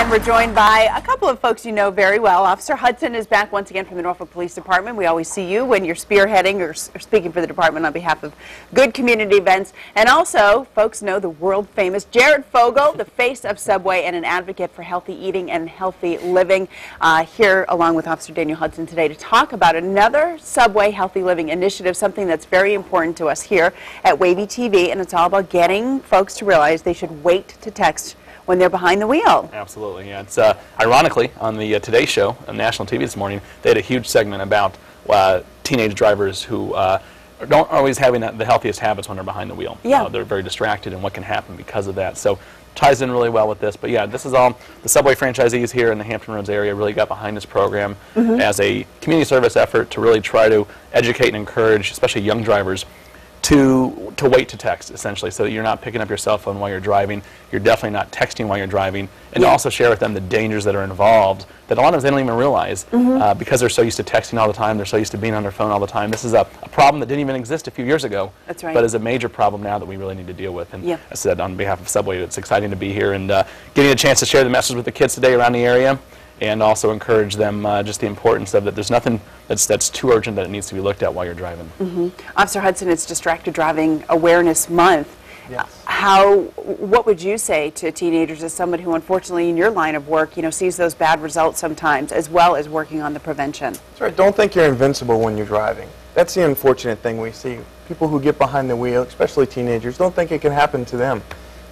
And we're joined by a couple of folks you know very well. Officer Hudson is back once again from the Norfolk Police Department. We always see you when you're spearheading or speaking for the department on behalf of good community events. And also, folks know the world-famous Jared Fogle, the face of Subway and an advocate for healthy eating and healthy living, here along with Officer Daniel Hudson today to talk about another Subway Healthy Living initiative, something that's very important to us here at Wavy TV, and it's all about getting folks to realize they should wait to text when they're behind the wheel. Absolutely, yeah. It's ironically on the Today Show on national TV this morning, they had a huge segment about teenage drivers who don't always having the healthiest habits when they're behind the wheel. Yeah. They're very distracted and what can happen because of that. So ties in really well with this. But yeah, this is all the Subway franchisees here in the Hampton Roads area really got behind this program as a community service effort to really try to educate and encourage, especially young drivers, to wait to text, essentially, so that you're not picking up your cell phone while you're driving, you're definitely not texting while you're driving, and to also share with them the dangers that are involved that a lot of times they don't even realize because they're so used to texting all the time, they're so used to being on their phone all the time. This is a problem that didn't even exist a few years ago, That's right. but is a major problem now that we really need to deal with. And Yeah. I said on behalf of Subway, it's exciting to be here and getting a chance to share the message with the kids today around the area, and also encourage them just the importance of that there's nothing that's too urgent that it needs to be looked at while you're driving. Officer Hudson, it's Distracted Driving Awareness Month. Yes. What would you say to teenagers as somebody who unfortunately in your line of work, sees those bad results sometimes, as well as working on the prevention? That's right. Don't think you're invincible when you're driving. That's the unfortunate thing we see. People who get behind the wheel, especially teenagers, don't think it can happen to them.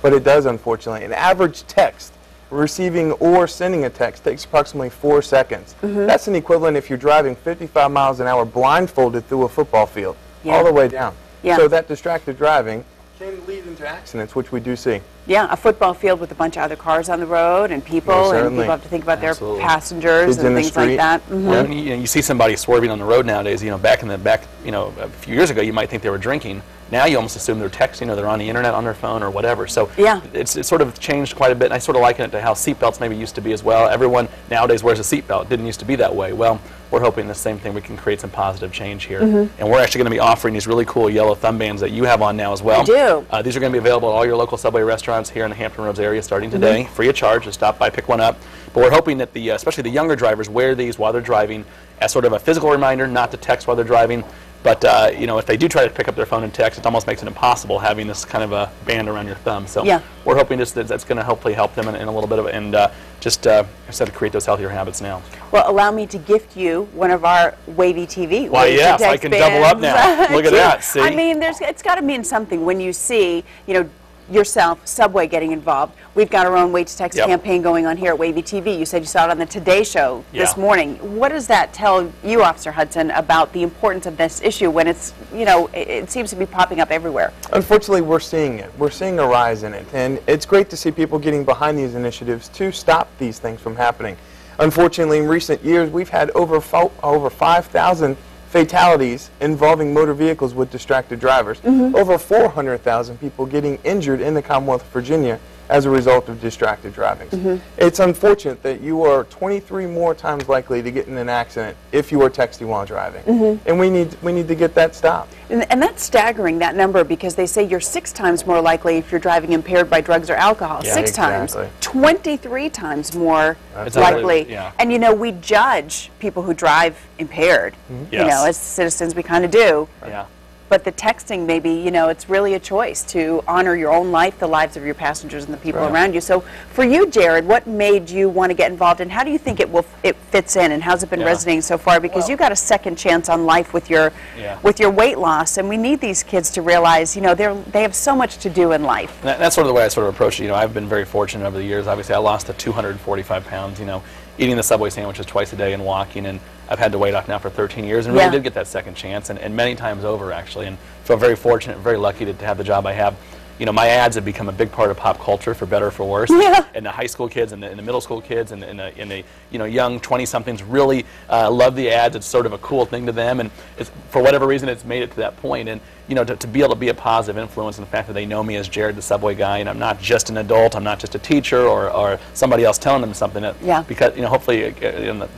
But it does, unfortunately. An average text, receiving or sending a text, takes approximately 4 seconds. That's an equivalent if you're driving 55 miles an hour blindfolded through a football field, all the way down. Yeah. So that distracted driving can lead into accidents, which we do see. Yeah, a football field with a bunch of other cars on the road and people, and people have to think about their passengers and things like that. Yeah, you see somebody swerving on the road nowadays. Back a few years ago, you might think they were drinking. Now you almost assume they're texting or they're on the internet on their phone or whatever. So yeah, it's sort of changed quite a bit. And I sort of liken it to how seatbelts maybe used to be as well. Everyone nowadays wears a seatbelt. It didn't used to be that way. Well, we're hoping the same thing. We can create some positive change here. And we're actually going to be offering these really cool yellow thumb bands that you have on now as well. I do. These are going to be available at all your local Subway restaurants here in the Hampton Roads area starting today, free of charge. Just stop by, pick one up. But we're hoping that especially the younger drivers wear these while they're driving as sort of a physical reminder not to text while they're driving. But if they do try to pick up their phone and text, it almost makes it impossible having this kind of a band around your thumb. So we're hoping that's going to hopefully help them in a little bit of it, and just instead of create those healthier habits now. Well, allow me to gift you one of our Wavy TV. Why, yes, I can double up now. Look at that. See? I mean, it's got to mean something when you see, yourself, Subway getting involved. We've got our own Wait to Text campaign going on here at Wavy TV. You said you saw it on the Today Show this morning. What does that tell you, Officer Hudson, about the importance of this issue when it's, it seems to be popping up everywhere? Unfortunately, we're seeing it. We're seeing a rise in it. And it's great to see people getting behind these initiatives to stop these things from happening. Unfortunately, in recent years, we've had over 5,000 fatalities involving motor vehicles with distracted drivers. Over 400,000 people getting injured in the Commonwealth of Virginia as a result of distracted driving. It's unfortunate that you are 23 more times likely to get in an accident if you are texting while driving. And we need to get that stopped. And that's staggering, that number, because they say you're 6 times more likely if you're driving impaired by drugs or alcohol. Yeah, 6 times. 23 times more likely. And we judge people who drive impaired. As citizens we kind of do. But the texting, maybe, it's really a choice to honor your own life, the lives of your passengers and the people around you. So for you, Jared, what made you want to get involved, and how do you think it fits in, and how's it been resonating so far? Because you got a second chance on life with your weight loss, and we need these kids to realize, they have so much to do in life. And that's sort of the way I sort of approach it. I've been very fortunate over the years. Obviously, I lost 245 pounds, eating the Subway sandwiches twice a day and walking, and I've had to weight off now for 13 years and really did get that second chance, and many times over, actually, and feel very fortunate, very lucky to have the job I have. My ads have become a big part of pop culture, for better or for worse. And the high school kids and the middle school kids and the young 20-somethings really love the ads. It's sort of a cool thing to them, and for whatever reason, it's made it to that point. And to be able to be a positive influence in the fact that they know me as Jared the Subway guy, and I'm not just an adult, I'm not just a teacher or somebody else telling them something. Because hopefully it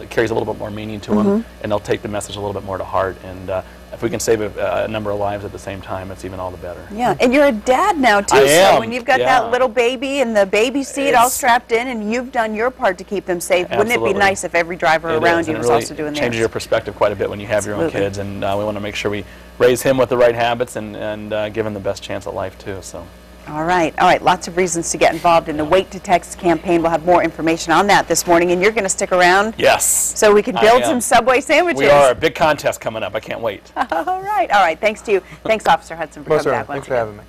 carries a little bit more meaning to them, and they'll take the message a little bit more to heart. And if we can save a number of lives at the same time, it's even all the better. Yeah, and you're a dad now too. I am. So when you've got that little baby in the baby seat all strapped in, and you've done your part to keep them safe, wouldn't it be nice if every driver around you was also doing theirs? It changes your perspective quite a bit when you have your own kids, and we want to make sure we raise him with the right habits and give him the best chance at life too. So. All right. Lots of reasons to get involved in the Wait to Text campaign. We'll have more information on that this morning, and you're going to stick around? Yes. So we can build some Subway sandwiches. We are. A big contest coming up. I can't wait. All right. Thanks to you. Thanks, Officer Hudson, for coming back once again. Thanks for having me.